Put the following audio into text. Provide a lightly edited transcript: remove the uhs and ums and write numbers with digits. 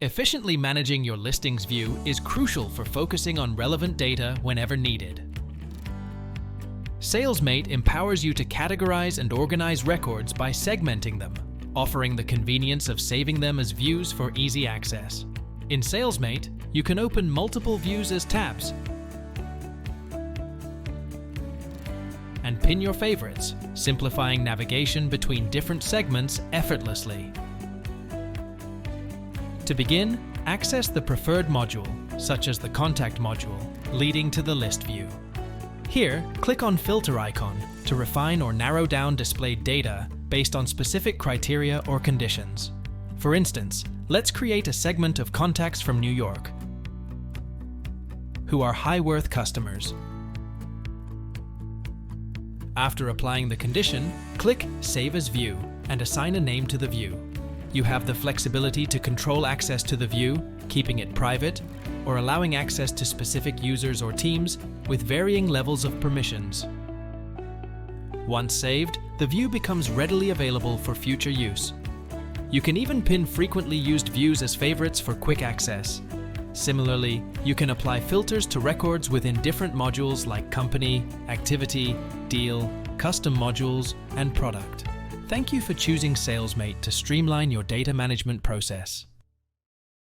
Efficiently managing your listings view is crucial for focusing on relevant data whenever needed. Salesmate empowers you to categorize and organize records by segmenting them, offering the convenience of saving them as views for easy access. In Salesmate, you can open multiple views as tabs and pin your favorites, simplifying navigation between different segments effortlessly. To begin, access the preferred module, such as the Contact module, leading to the list view. Here, click on Filter icon to refine or narrow down displayed data based on specific criteria or conditions. For instance, let's create a segment of contacts from New York who are high-worth customers. After applying the condition, click Save as View and assign a name to the view. You have the flexibility to control access to the view, keeping it private, or allowing access to specific users or teams with varying levels of permissions. Once saved, the view becomes readily available for future use. You can even pin frequently used views as favorites for quick access. Similarly, you can apply filters to records within different modules like Company, Activity, Deal, Custom modules, and Product. Thank you for choosing Salesmate to streamline your data management process.